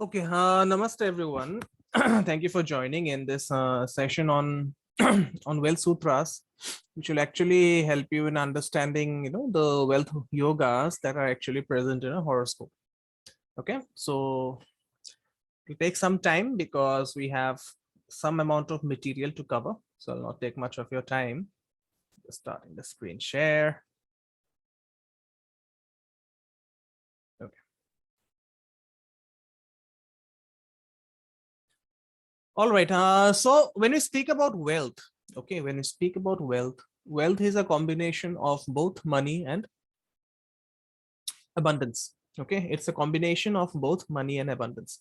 Okay, namaste everyone. Thank you for joining in this session on on wealth sutras, which will actually help you in understanding, the wealth yogas that are actually present in a horoscope. Okay, so it takes some time because we have some amount of material to cover, so I'll not take much of your time. Just starting the screen share. Okay. All right. So when we speak about wealth, okay, when we speak about wealth, wealth is a combination of both money and abundance. Okay, it's a combination of both money and abundance,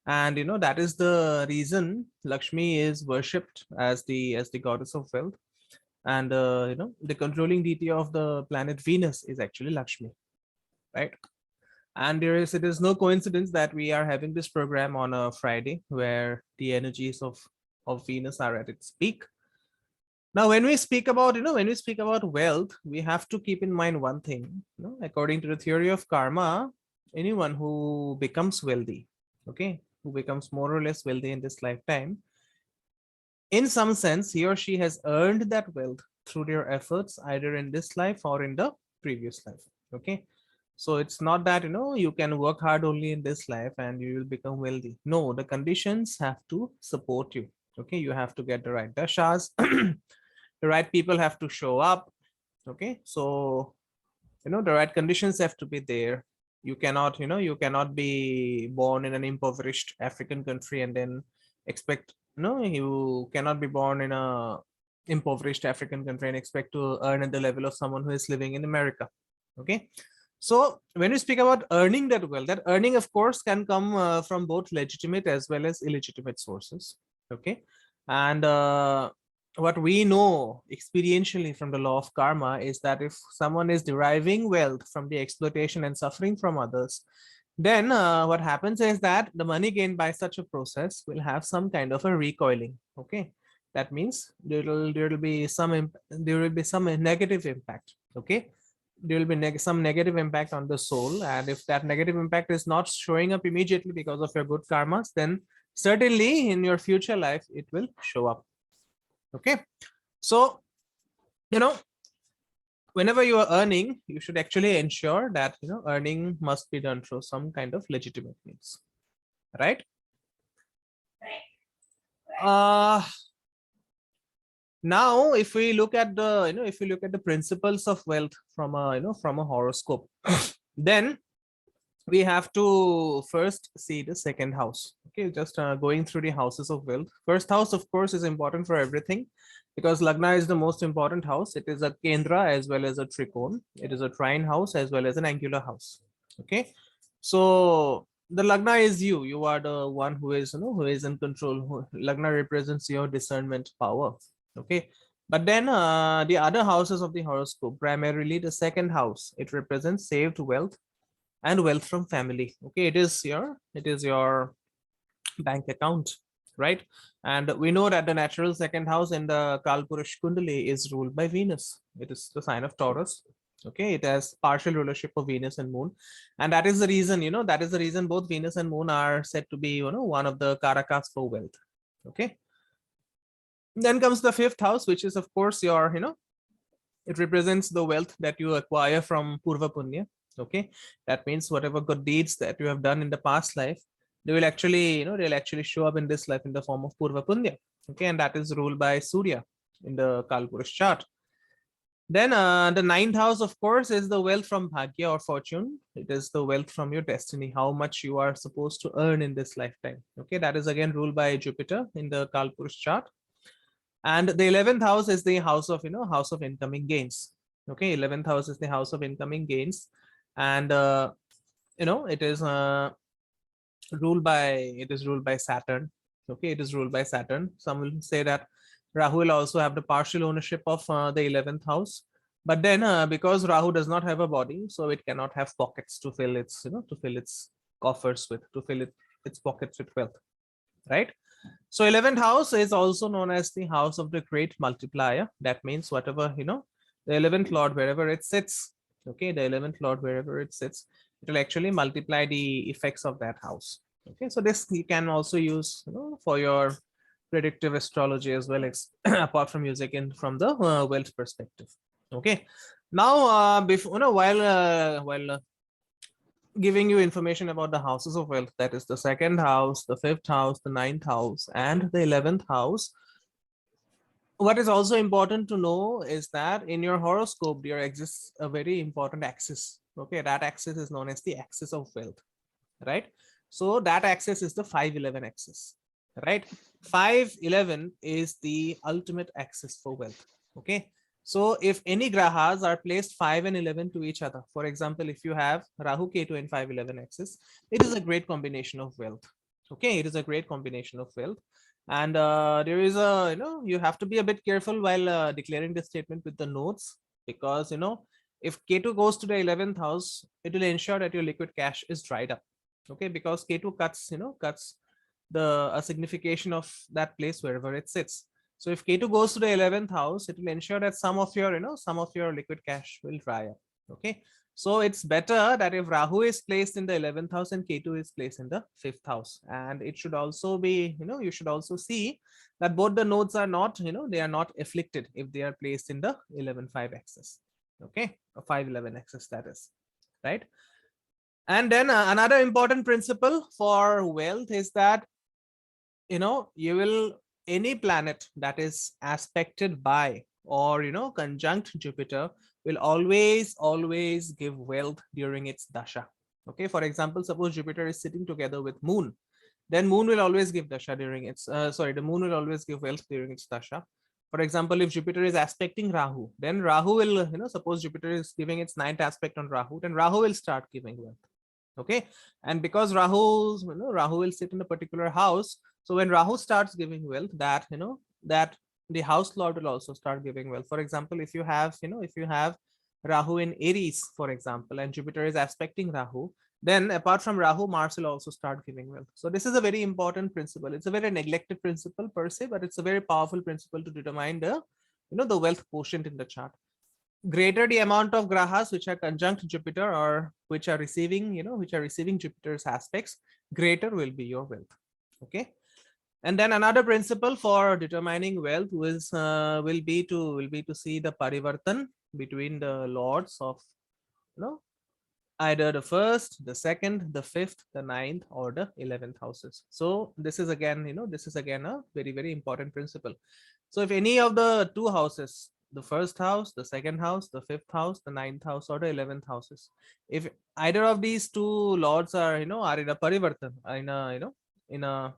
and that is the reason Lakshmi is worshipped as the goddess of wealth, and the controlling deity of the planet Venus is actually Lakshmi, right? And it is no coincidence that we are having this program on a Friday where the energies of Venus are at its peak. Now, when we speak about, when we speak about wealth, we have to keep in mind one thing. According to the theory of karma, anyone who becomes wealthy, okay, who becomes more or less wealthy in this lifetime, in some sense, he or she has earned that wealth through their efforts, either in this life or in the previous life. Okay. So it's not that, you can work hard only in this life and you will become wealthy. No, the conditions have to support you. Okay. You have to get the right dashas. The right people have to show up. Okay. So, the right conditions have to be there. You cannot, you cannot be born in an impoverished African country and then expect, you cannot be born in a impoverished African country and expect to earn at the level of someone who is living in America. Okay. So when we speak about earning that wealth, that earning, of course, can come from both legitimate as well as illegitimate sources. Okay. And what we know experientially from the law of karma is that if someone is deriving wealth from the exploitation and suffering from others, then what happens is that the money gained by such a process will have some kind of a recoiling. Okay. That means there will be some negative impact. Okay. There will be some negative impact on the soul, and if that negative impact is not showing up immediately because of your good karmas, then certainly in your future life it will show up. Okay. So whenever you are earning, you should actually ensure that earning must be done through some kind of legitimate means, right? Now if we look at the if we look at the principles of wealth from a from a horoscope, then we have to first see the second house. Okay, just going through the houses of wealth. First house, of course, is important for everything because Lagna is the most important house. It is a Kendra as well as a Trikon. It is a trine house as well as an angular house. Okay, so the Lagna is you. You are the one who is who is in control. Lagna represents your discernment power. Okay, but then the other houses of the horoscope, primarily the second house, it represents saved wealth and wealth from family. Okay, it is your bank account, right? And we know that the natural second house in the Kalpurush Kundali is ruled by Venus. It is the sign of Taurus. Okay, it has partial rulership of Venus and Moon, and that is the reason that is the reason both Venus and Moon are said to be one of the karakas for wealth. Okay, then comes the fifth house, which is of course your it represents the wealth that you acquire from Purva Punya. Okay, that means whatever good deeds that you have done in the past life, they will actually they'll actually show up in this life in the form of Purva Punya. Okay, and that is ruled by Surya in the Kalpurush chart. Then the ninth house, of course, is the wealth from Bhagya or fortune. It is the wealth from your destiny, how much you are supposed to earn in this lifetime. Okay, that is again ruled by Jupiter in the Kalpurush chart. And the 11th house is the house of house of incoming gains. Okay, 11th house is the house of incoming gains, and it is ruled by Saturn. Okay, it is ruled by Saturn. Some will say that Rahu will also have the partial ownership of the 11th house, but then because Rahu does not have a body, so it cannot have pockets to fill its to fill its coffers with, to fill its pockets with wealth, right? So 11th house is also known as the house of the great multiplier. That means whatever, the 11th lord, wherever it sits, okay, the 11th lord, wherever it sits, it will actually multiply the effects of that house. Okay, so this you can also use, for your predictive astrology as well as apart from using it from the wealth perspective. Okay, now before while giving you information about the houses of wealth, that is the second house, the fifth house, the ninth house, and the 11th house. What is also important to know is that in your horoscope there exists a very important axis. Okay, that axis is known as the axis of wealth, right? So that axis is the 511 axis, right? 511 is the ultimate axis for wealth. Okay, so if any grahas are placed 5 and 11 to each other, for example, if you have Rahu Ketu in 511 axis, it is a great combination of wealth. Okay, it is a great combination of wealth. And there is a, you have to be a bit careful while declaring this statement with the notes, because if Ketu goes to the 11th house, it will ensure that your liquid cash is dried up. Okay, because Ketu cuts the a signification of that place wherever it sits. So if Ketu goes to the 11th house, it will ensure that some of your liquid cash will dry up. Okay, so it's better that if Rahu is placed in the 11th house and Ketu is placed in the 5th house, and it should also be, you should also see that both the nodes are not, they are not afflicted if they are placed in the 11-5 axis. Okay, a 5-11 axis, that is, right? And then another important principle for wealth is that, you will, any planet that is aspected by or, conjunct Jupiter will always give wealth during its dasha. Okay, for example, suppose Jupiter is sitting together with Moon, then Moon will always give dasha during its, the Moon will always give wealth during its dasha. For example, if Jupiter is aspecting Rahu, then Rahu will, suppose Jupiter is giving its ninth aspect on Rahu, then Rahu will start giving wealth. Okay, and because Rahu will sit in a particular house, so when Rahu starts giving wealth, that the house lord will also start giving wealth. For example, if you have Rahu in Aries, for example, and Jupiter is aspecting Rahu, then apart from Rahu, Mars will also start giving wealth. So this is a very important principle. It's a very neglected principle per se, but it's a very powerful principle to determine the wealth quotient in the chart. Greater the amount of grahas which are conjunct Jupiter or which are receiving Jupiter's aspects, greater will be your wealth. Okay, and then another principle for determining wealth will be to see the parivartan between the lords of, either the first, the second, the fifth, the ninth, or the 11th houses. So this is again a very, very important principle. So if any of the two houses, the first house, the second house, the fifth house, the ninth house, or the 11th houses, if either of these two lords are in a parivartan, in a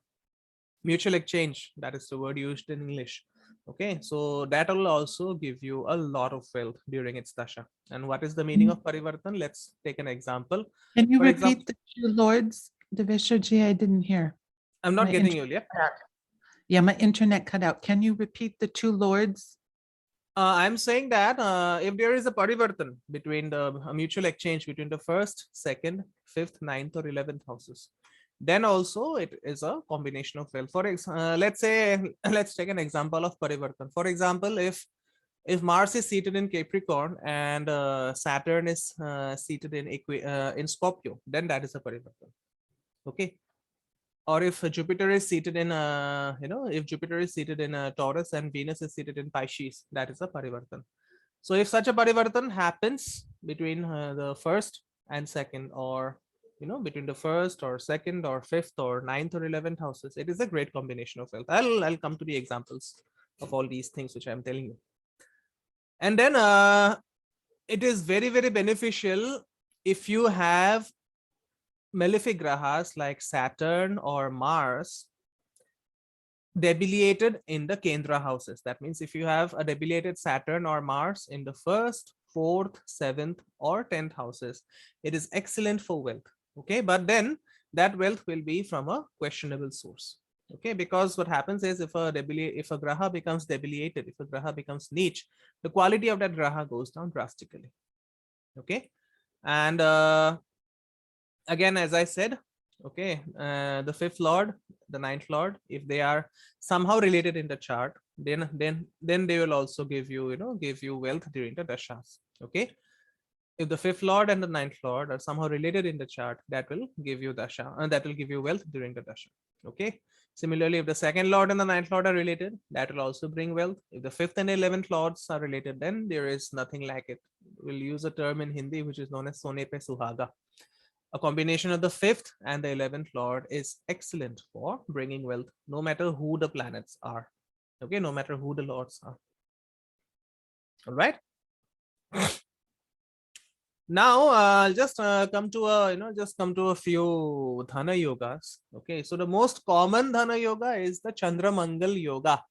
mutual exchange, that is the word used in English. Okay, so that will also give you a lot of wealth during its dasha. And what is the meaning of parivartan? Let's take an example. Can you For example, repeat the two lords, Divishaji? I didn't hear. I'm not My getting you, internet yeah. cut out. Yeah, my internet cut out. Can you repeat the two lords? I'm saying that if there is a parivartan between a mutual exchange between the first, second, fifth, ninth, or 11th houses, then also it is a combination of wealth. Let's say, let's take an example of parivartan. For example, if Mars is seated in Capricorn and Saturn is seated in Scorpio, then that is a parivartan. Okay, or if Jupiter is seated in if Jupiter is seated in Taurus and Venus is seated in Pisces, that is a parivartan. So if such a parivartan happens between the first and second, or between the first or second or fifth or ninth or 11th houses, it is a great combination of wealth. I'll come to the examples of all these things which I'm telling you. And then it is very, very beneficial if you have malefic grahas like Saturn or Mars debiliated in the Kendra houses. That means if you have a debiliated Saturn or Mars in the first, fourth, seventh, or 10th houses, it is excellent for wealth. Okay, but then that wealth will be from a questionable source. Okay, because what happens is if a graha becomes debiliated, if a graha becomes niche, the quality of that graha goes down drastically. Okay, and again, as I said, okay, the fifth lord, the ninth lord, if they are somehow related in the chart, then they will also give you wealth during the dashas. Okay, if the fifth lord and the ninth lord are somehow related in the chart, that will give you dasha, and that will give you wealth during the dasha. Okay. Similarly, if the second lord and the ninth lord are related, that will also bring wealth. If the fifth and 11th lords are related, then there is nothing like it. We'll use a term in Hindi which is known as Sone Pe Suhaga. A combination of the fifth and the 11th lord is excellent for bringing wealth, no matter who the planets are. Okay, no matter who the lords are. All right. Now I'll just come to a few dhana yogas. Okay, so the most common dhana yoga is the Chandra Mangal yoga.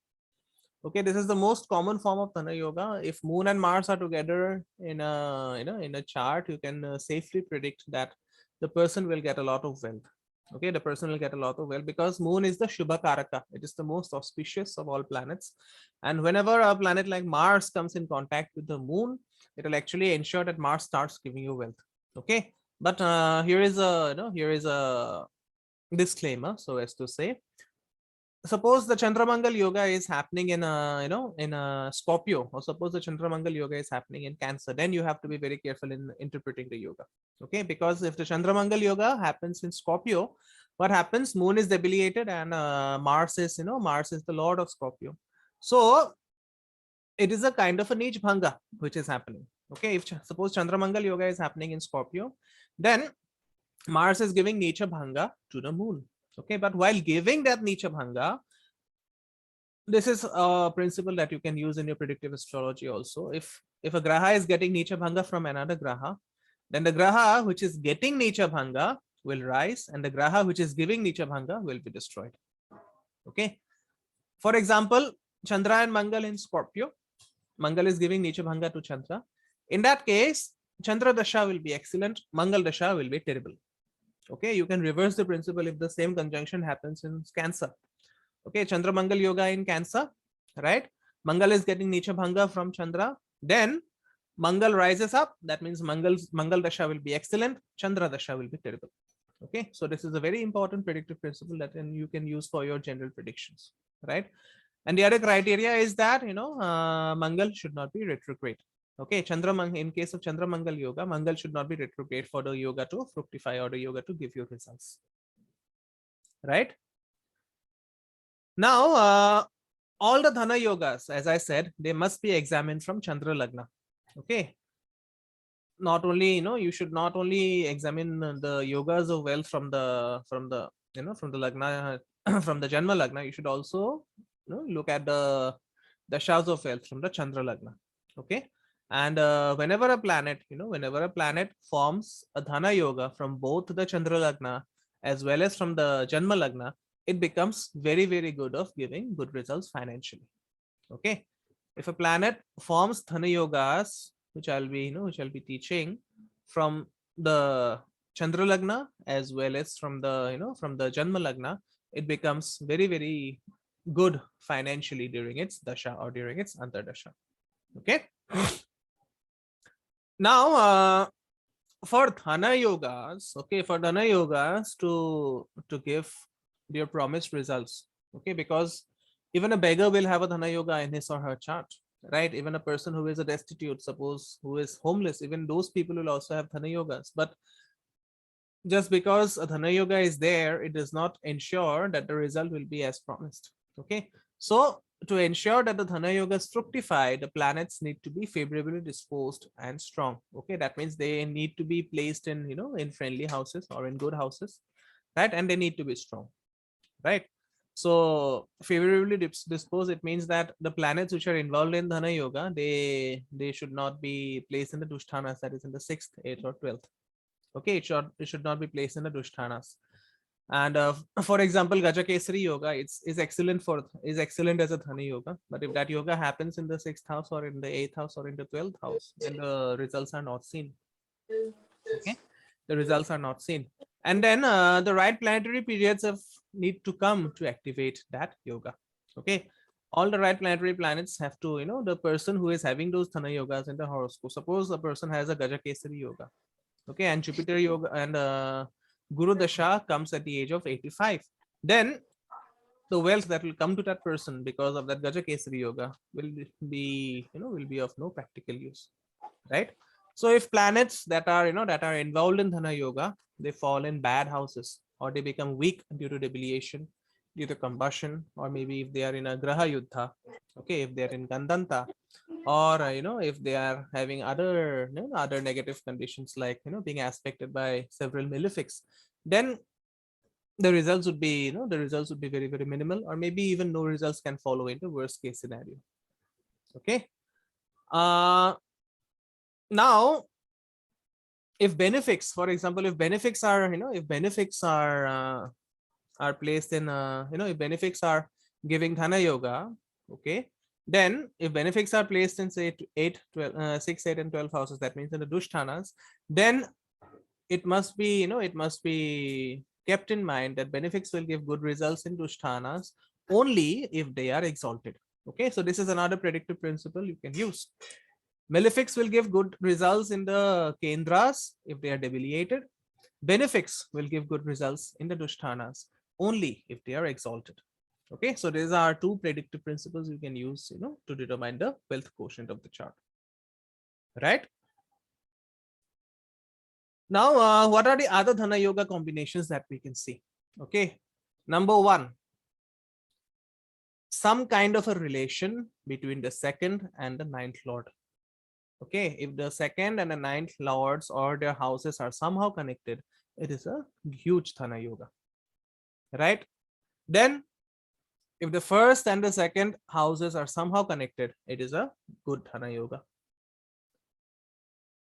Okay, this is the most common form of dhana yoga. If moon and Mars are together in a in a chart, you can safely predict that the person will get a lot of wealth. Okay, the person will get a lot of wealth because moon is the Shubha Karaka. It is the most auspicious of all planets, and whenever a planet like Mars comes in contact with the moon, it will actually ensure that Mars starts giving you wealth. Okay, but here is a disclaimer, so as to say, suppose the Chandramangal yoga is happening in a in a Scorpio, or suppose the Chandramangal yoga is happening in Cancer, then you have to be very careful in interpreting the yoga. Okay, because if the Chandramangal yoga happens in Scorpio, what happens? Moon is debilitated and Mars is Mars is the lord of Scorpio, so it is a kind of a niche bhanga which is happening. Okay, if suppose Chandramangal yoga is happening in Scorpio, then Mars is giving Nicha Bhanga to the moon. Okay, but while giving that Nicha Bhanga, this is a principle that you can use in your predictive astrology also. If a graha is getting Nicha Bhanga from another graha, then the graha which is getting Nicha Bhanga will rise, and the graha which is giving Nicha Bhanga will be destroyed. Okay, for example, Chandra and Mangal in Scorpio. Mangal is giving Nicha Bhanga to Chandra. In that case, Chandra Dasha will be excellent, Mangal Dasha will be terrible. Okay, you can reverse the principle if the same conjunction happens in Cancer. Okay, Chandra Mangal yoga in Cancer, right? Mangal is getting Nicha Bhanga from Chandra. Then Mangal rises up. That means Mangal Dasha will be excellent, Chandra Dasha will be terrible. Okay, so this is a very important predictive principle that you can use for your general predictions, right? And the other criteria is that Mangal should not be retrograde. Okay, in case of Chandra Mangal yoga, Mangal should not be retrograde for the yoga to fructify or the yoga to give you results. Right? Now, all the dhana yogas, as I said, they must be examined from Chandra Lagna. Okay. Not only, you should not only examine the yogas of wealth from the Lagna, from the Janma Lagna, you should also look at the dashas of wealth from the Chandra Lagna. Okay. And whenever a planet forms a dhana yoga from both the Chandra Lagna as well as from the Janma Lagna, it becomes very, very good of giving good results financially. Okay. If a planet forms dhana yogas, which I'll be teaching from the Chandra Lagna as well as from the from the Janma Lagna, it becomes very, very good financially during its dasha or during its antardasha. Okay. Now, for dhana yogas, okay, for dhana yogas to give their promised results, okay, because even a beggar will have a dhana yoga in his or her chart, right? Even a person who is a destitute, suppose, who is homeless, even those people will also have dhana yogas. But just because a dhana yoga is there, it does not ensure that the result will be as promised. Okay, so to ensure that the dhana yogas fructify, the planets need to be favorably disposed and strong. Okay, that means they need to be placed in in friendly houses or in good houses, right? And they need to be strong, right? So favorably disposed, it means that the planets which are involved in dhana yoga, they should not be placed in the dushthanas, that is in the 6th, 8th, or 12th. Okay, it should not be placed in the dushthanas. And for example, Gajakesari yoga is excellent as a dhana yoga, but if that yoga happens in the 6th house or in the 8th house or in the 12th house, then the results are not seen. Okay, the results are not seen. And then the right planetary periods need to come to activate that yoga. Okay, all the right planetary planets have to, the person who is having those dhana yogas in the horoscope, suppose a person has a Gajakesari yoga, okay, and Jupiter yoga and Guru Dasha comes at the age of 85, then the wealth that will come to that person because of that Gajakesari yoga will be of no practical use, right? So if planets that are, that are involved in Dhana Yoga, they fall in bad houses, or they become weak due to debilitation, due to combustion, or maybe if they are in a Graha Yuddha, okay, if they are in Gandanta, or if they are having other other negative conditions, like being aspected by several malefics, then the results would be the results would be very, very minimal, or maybe even no results can follow in the worst case scenario. Okay. Now if benefics, for example, if benefics are if benefics are placed in if benefics are giving Dhana Yoga, okay, then if benefics are placed in say 6, 8 and 12 houses, that means in the Dushthanas, then it must be it must be kept in mind that benefics will give good results in Dushthanas only if they are exalted. Okay, so this is another predictive principle you can use. Malefics will give good results in the Kendras if they are debiliated. Benefics will give good results in the Dushthanas only if they are exalted. Okay, so these are two predictive principles you can use, to determine the wealth quotient of the chart. Right? Now, what are the other Dhana Yoga combinations that we can see? Okay, number one, some kind of a relation between the second and the ninth lord. Okay, if the second and the ninth lords or their houses are somehow connected, it is a huge Dhana Yoga. Right? Then, if the first and the second houses are somehow connected, it is a good Dhana Yoga.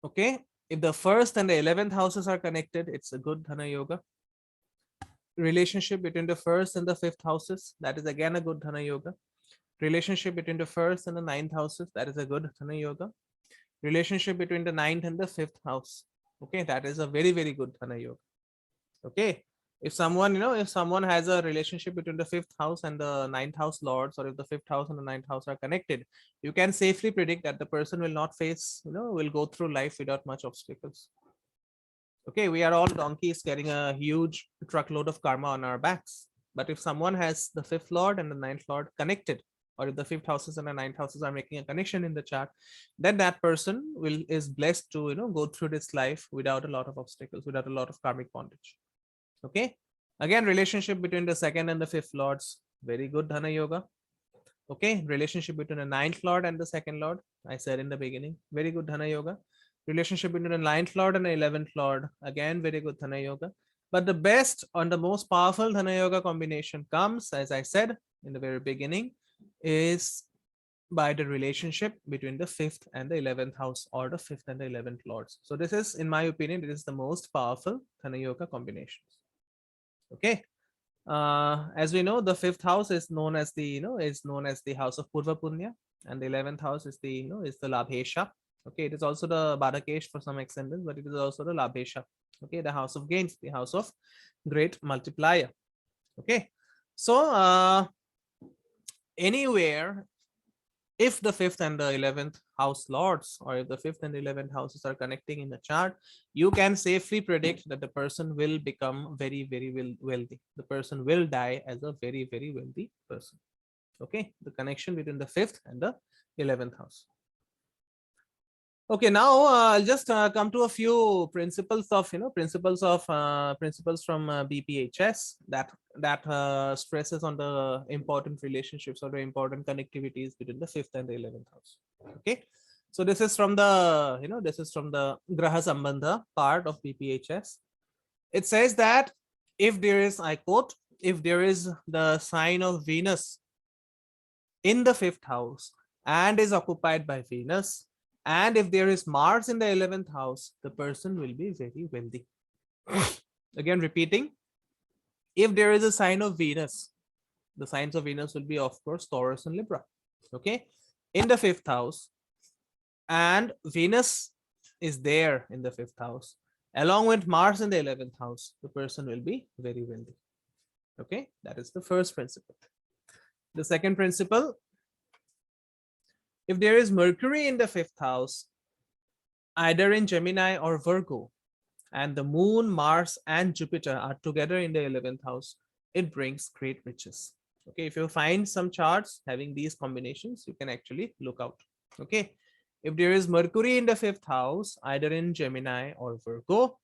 Okay, if the first and the 11th houses are connected, it's a good Dhana Yoga. Relationship between the first and the fifth houses, that is again a good Dhana Yoga. Relationship between the first and the ninth houses, that is a good Dhana Yoga. Relationship between the ninth and the fifth house, okay, that is a very, very good Dhana Yoga. Okay, if someone if someone has a relationship between the fifth house and the ninth house lords, or if the fifth house and the ninth house are connected, you can safely predict that the person will not face will go through life without much obstacles. Okay, we are all donkeys carrying a huge truckload of karma on our backs, but if someone has the fifth lord and the ninth lord connected, or if the fifth houses and the ninth houses are making a connection in the chart, then that person is blessed to go through this life without a lot of obstacles, without a lot of karmic bondage. Okay, again, relationship between the second and the fifth lords, very good Dhana Yoga. Okay, relationship between the ninth lord and the second lord, I said in the beginning, very good Dhana Yoga. Relationship between the ninth lord and the 11th lord, again very good Dhana Yoga. But the best and the most powerful Dhana Yoga combination comes, as I said in the very beginning, is by the relationship between the fifth and the 11th house, or the fifth and the 11th lords. So this is, in my opinion, it is the most powerful Dhana Yoga combinations. Okay, as we know, the fifth house is known as the house of Purva Punya, and the 11th house is the is the Labhesha. Okay, it is also the Badakesh for some extent, but it is also the Labhesha. Okay, the house of gains, the house of great multiplier. Okay, so anywhere, if the fifth and the 11th house lords, or if the fifth and 11th houses are connecting in the chart, you can safely predict that the person will become very, very wealthy. The person will die as a very, very wealthy person. Okay, the connection between the fifth and the 11th house. Okay, now I'll just come to a few principles of principles from BPHS that stresses on the important relationships or the important connectivities between the fifth and the 11th house. Okay, so this is from the this is from the Graha Sambandha part of BPHS. It says that if there is, I quote, if there is the sign of Venus in the fifth house and is occupied by Venus, and if there is Mars in the 11th house, the person will be very wealthy. Again, repeating, if there is a sign of Venus, the signs of Venus will be, of course, Taurus and Libra. Okay, in the fifth house, and Venus is there in the fifth house, along with Mars in the 11th house, the person will be very wealthy. Okay, that is the first principle. The second principle, if there is Mercury in the fifth house, either in Gemini or Virgo, and the Moon, Mars, and Jupiter are together in the 11th house, it brings great riches. Okay, if you find some charts having these combinations, you can actually look out. Okay, If there is Mercury in the 5th house, either in Gemini or Virgo,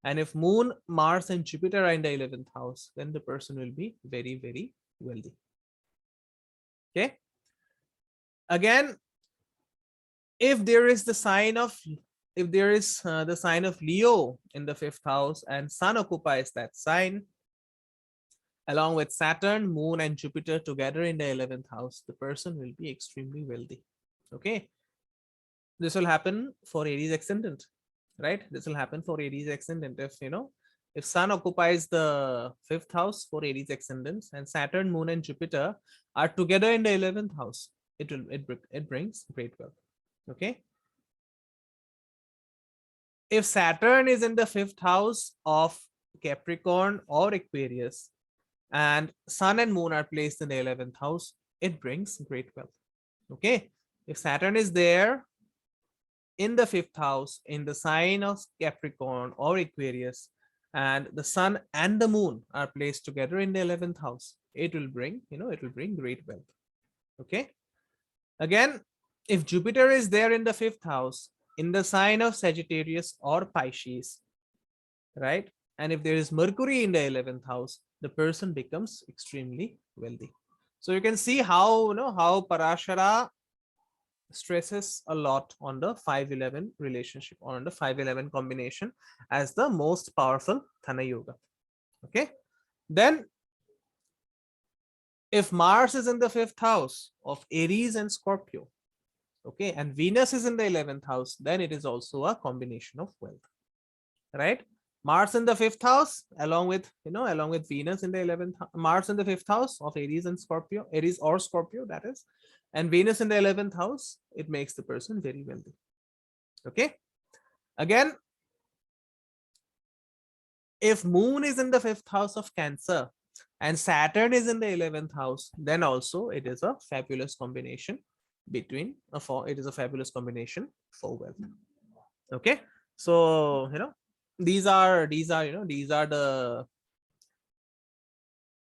and if Moon, Mars, and Jupiter are in the 11th house, then the person will be very, very wealthy. Okay. Again, if there is the sign of the sign of Leo in the 5th house and Sun occupies that sign, along with Saturn, Moon, and Jupiter together in the 11th house, the person will be extremely wealthy. Okay. This will happen for Aries ascendant, right? This will happen for Aries ascendant. If Sun occupies the 5th house for Aries ascendants and Saturn, Moon, and Jupiter are together in the 11th house, it brings great wealth. Okay. If Saturn is in the 5th house of Capricorn or Aquarius and Sun and Moon are placed in the 11th house, it brings great wealth. Okay. If Saturn is there in the 5th house in the sign of Capricorn or Aquarius and the Sun and the Moon are placed together in the 11th house, it will bring great wealth. Okay. Again, if Jupiter is there in the 5th house in the sign of Sagittarius or Pisces, right? And if there is Mercury in the 11th house, the person becomes extremely wealthy. So you can see how Parashara stresses a lot on the 5-11 relationship, or on the 5-11 combination as the most powerful Thana Yoga. Okay. Then if Mars is in the 5th house of Aries and Scorpio, okay, and Venus is in the 11th house, then it is also a combination of wealth, right? Mars in the 5th house along with Venus in the 11th, Mars in the 5th house of Aries or Scorpio, that is, and Venus in the 11th house, it makes the person very wealthy. Okay. Again, if Moon is in the 5th house of Cancer and Saturn is in the 11th house, then also it is a fabulous combination for wealth. Okay. So these are the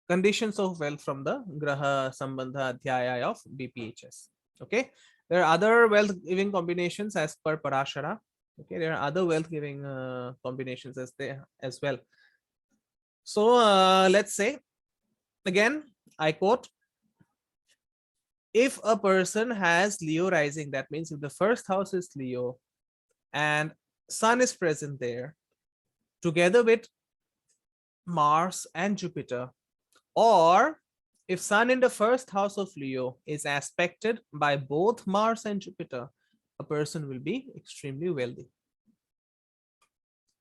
conditions of wealth from the Graha Sambandha Adhyaya of BPHS. Okay. There are other wealth giving combinations as per Parashara. Okay. There are other wealth giving combinations as well. So let's say, again, I quote, if a person has Leo rising, that means if the 1st house is Leo and Sun is present there together with Mars and Jupiter, or if Sun in the 1st house of Leo is aspected by both Mars and Jupiter, a person will be extremely wealthy.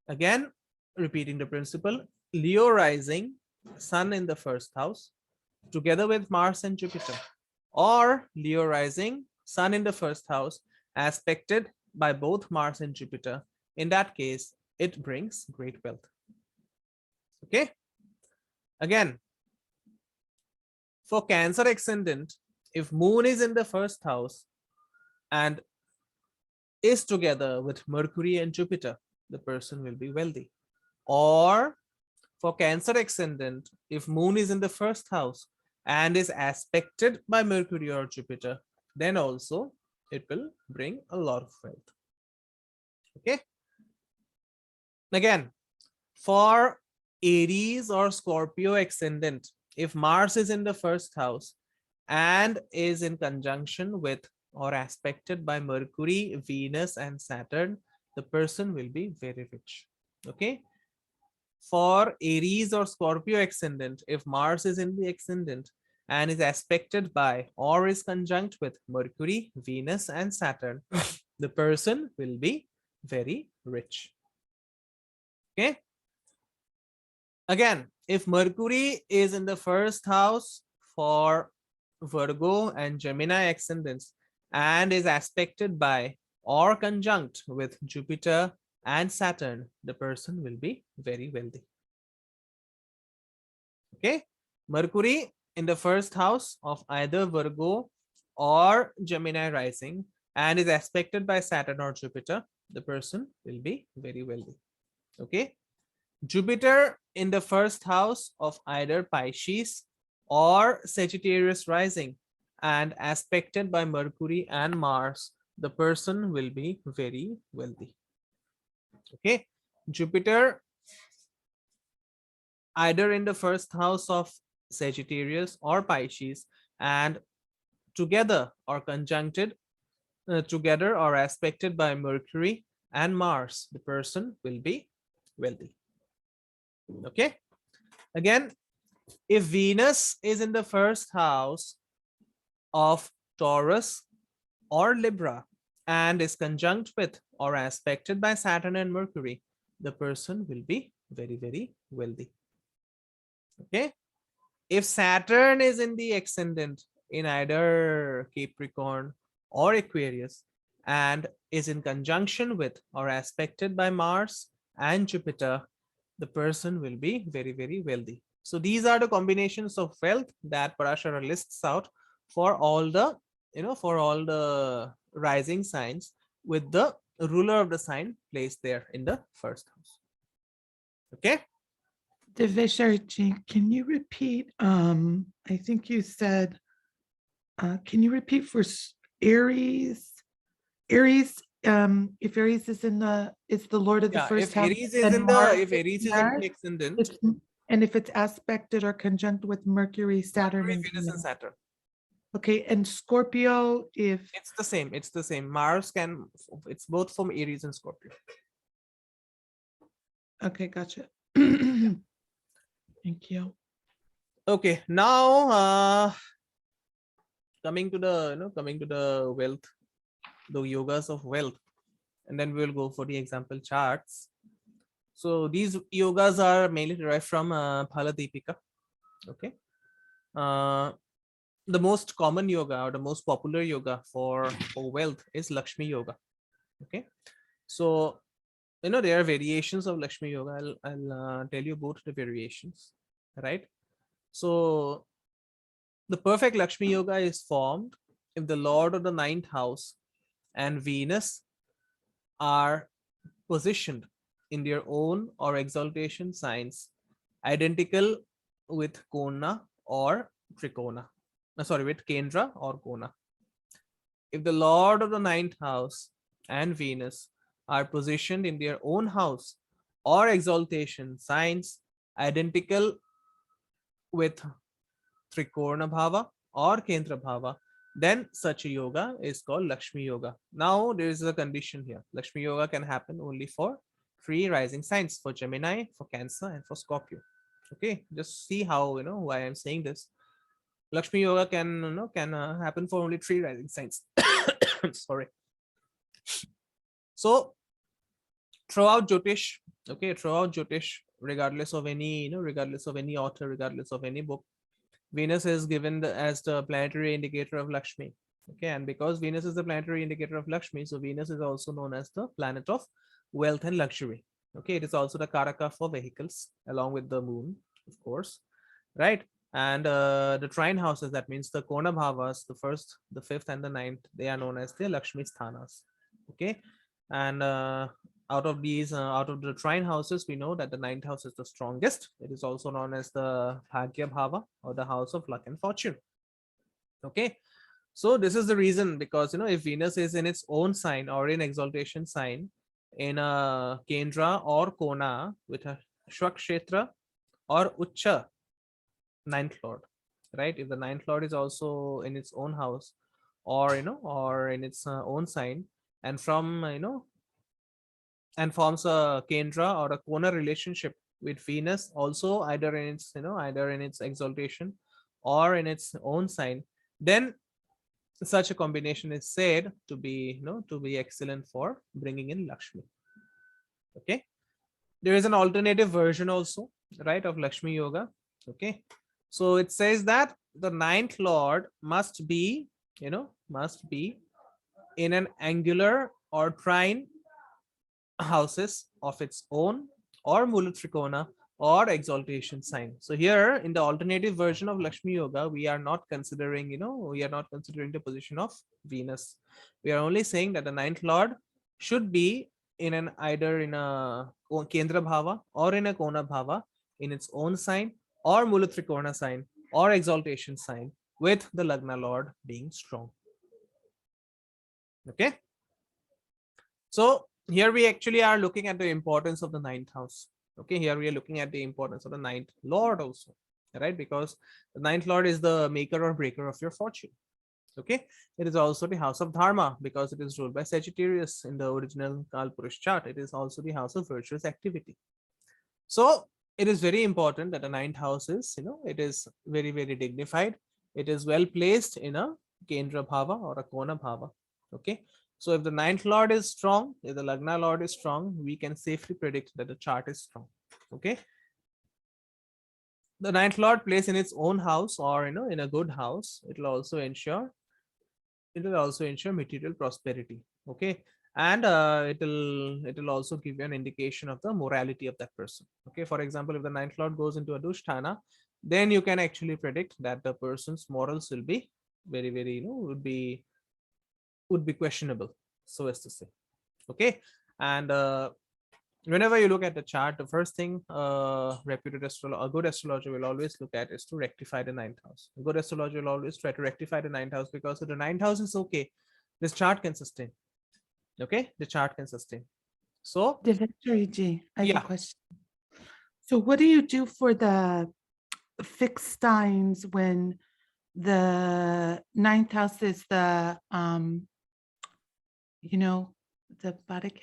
Again, repeating the principle, Leo rising, Sun in the 1st house together with Mars and Jupiter, or Leo rising, Sun in the 1st house aspected by both Mars and Jupiter. In that case, it brings great wealth. Okay. Again, for Cancer ascendant, if Moon is in the 1st house and is together with Mercury and Jupiter, the person will be wealthy. Or for Cancer ascendant, if Moon is in the 1st house and is aspected by Mercury or Jupiter, then also it will bring a lot of wealth. Okay. Again, for Aries or Scorpio ascendant, if Mars is in the 1st house and is in conjunction with or aspected by Mercury, Venus, and Saturn, the person will be very rich. Okay. For Aries or Scorpio ascendant, if Mars is in the ascendant and is aspected by or is conjunct with Mercury, Venus, and Saturn, the person will be very rich. Okay. Again, if Mercury is in the 1st house for Virgo and Gemini ascendants and is aspected by or conjunct with Jupiter and Saturn, the person will be very wealthy. Okay. Mercury in the 1st house of either Virgo or Gemini rising and is aspected by Saturn or Jupiter, the person will be very wealthy. Okay. Jupiter in the 1st house of either Pisces or Sagittarius rising and aspected by Mercury and Mars, the person will be very wealthy. Okay. Jupiter either in the first house of Sagittarius or Pisces, and together or conjuncted together or aspected by Mercury and Mars, the person will be wealthy. Okay. Again, if Venus is in the first house of Taurus or Libra and is conjunct with or aspected by Saturn and Mercury, the person will be very, very wealthy. Okay. If Saturn is in the ascendant in either Capricorn or Aquarius and is in conjunction with or aspected by Mars and Jupiter, the person will be very, very wealthy. So these are the combinations of wealth that Parashara lists out for all the, for all the rising signs with the ruler of the sign placed there in the first house. Okay. Divisharji, can you repeat? I think you said, can you repeat for Aries? Aries, if Aries is the Lord of the Yeah, first if house, Aries is then in Mars the if Aries is in there. the ascendant, And if it's aspected or conjunct with Mercury, Saturn, Mercury, and Venus, and Venus. Saturn. Okay, and Scorpio, if It's the same. It's the same. Mars can. It's both from Aries and Scorpio. okay, gotcha. Thank you. Okay, now coming to the wealth, the yogas of wealth, and then we'll go for the example charts. So these yogas are mainly derived from Phala Deepika. Okay. The most common yoga or the most popular yoga for wealth is Lakshmi Yoga. Okay. So there are variations of Lakshmi Yoga. I'll tell you both the variations, right? So the perfect Lakshmi Yoga is formed if the Lord of the ninth house and Venus are positioned in their own or exaltation signs identical with Kona or Trikona. Sorry, with Kendra or Kona. If the Lord of the ninth house and Venus are positioned in their own house or exaltation signs identical with Trikorna Bhava or Kendra Bhava, then such a yoga is called Lakshmi Yoga. Now there is a condition here. Lakshmi Yoga can happen only for three rising signs, for Gemini, for Cancer, and for Scorpio. Okay, just see how why I'm saying this. Lakshmi Yoga can happen for only three rising signs. Sorry. So throughout Jyotish, regardless of any author, regardless of any book, Venus is given as the planetary indicator of Lakshmi. Okay, and because Venus is the planetary indicator of Lakshmi, so Venus is also known as the planet of wealth and luxury. Okay, it is also the Karaka for vehicles, along with the moon, of course, right? And the trine houses, that means the Kona Bhavas, the first, the fifth, and the ninth, they are known as the Lakshmi Sthanas. Okay, and out of the trine houses, we know that the ninth house is the strongest. It is also known as the Bhagya Bhava, or the house of luck and fortune. Okay, so this is the reason, because if Venus is in its own sign or in exaltation sign in a Kendra or Kona with a Shvakshetra or Ucha ninth lord, right? If the ninth lord is also in its own house or or in its own sign, and from and forms a Kendra or a Kona relationship with Venus, also either in its exaltation or in its own sign, then such a combination is said to be to be excellent for bringing in Lakshmi. Okay, there is an alternative version also, right, of Lakshmi Yoga. Okay, so it says that the ninth lord must be in an angular or trine houses of its own, or Mula Trikona, or exaltation sign. So here in the alternative version of Lakshmi Yoga, we are not considering the position of Venus. We are only saying that the ninth lord should be in an either in a Kendra Bhava or in a Kona Bhava in its own sign, or Mula Trikona sign, or exaltation sign, with the Lagna lord being strong. Okay. So here we actually are looking at the importance of the ninth house. Okay, here we are looking at the importance of the ninth lord also, right? Because the ninth lord is the maker or breaker of your fortune. Okay, it is also the house of dharma because it is ruled by Sagittarius in the original Kalpurush chart. It is also the house of virtuous activity. So it is very important that the ninth house is, it is very, very dignified. It is well placed in a Kendra Bhava or a Kona Bhava. Okay. So if the ninth lord is strong, if the Lagna lord is strong, we can safely predict that the chart is strong. Okay. The ninth lord placed in its own house or in a good house, it will also ensure material prosperity. Okay. And it will also give you an indication of the morality of that person. Okay, for example, if the ninth lord goes into a dusthana, then you can actually predict that the person's morals will be very, very, would be questionable, so as to say. Okay. And whenever you look at the chart, the first thing a good astrologer will always look at is to rectify the ninth house. A good astrologer will always try to rectify the ninth house, because if the ninth house is okay, this chart can sustain. Okay, the chart can sustain. So Divinatory G, I have a yeah, question. So what do you do for the fixed times when the ninth house is the the Vedic?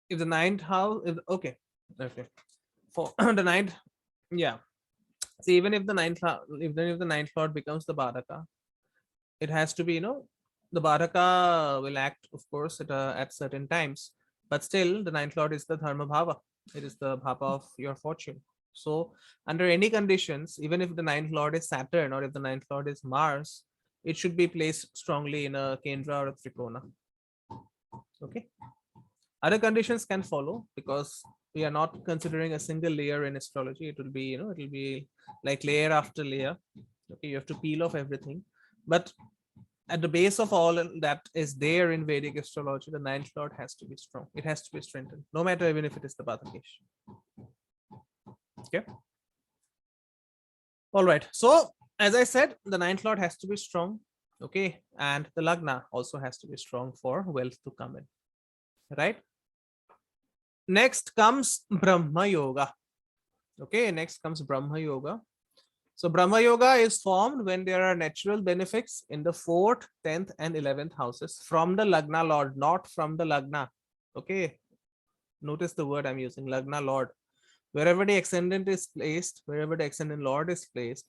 if the ninth house is okay, okay, for the ninth, yeah. See, even if the ninth lord becomes the Badaka, it has to be, the Badaka will act, of course, at certain times, but still the ninth lord is the Dharma Bhava. It is the Bhava of your fortune. So under any conditions, even if the ninth lord is Saturn or if the ninth lord is Mars, it should be placed strongly in a Kendra or a Trikona. Okay. Other conditions can follow, because we are not considering a single layer in astrology. It will be, it will be like layer after layer. Okay, you have to peel off everything. But at the base of all that is there in Vedic astrology, the ninth lord has to be strong. It has to be strengthened, no matter even if it is the Batakesh. Okay. All right. So as I said, the ninth lord has to be strong. Okay. And the Lagna also has to be strong for wealth to come in. Right. Next comes Brahma Yoga. Okay. Next comes Brahma Yoga. So Brahma Yoga is formed when there are natural benefits in the 4th, 10th, and 11th houses from the Lagna Lord, not from the Lagna. Okay. Notice the word I'm using, Lagna Lord. Wherever the ascendant is placed, wherever the ascendant Lord is placed,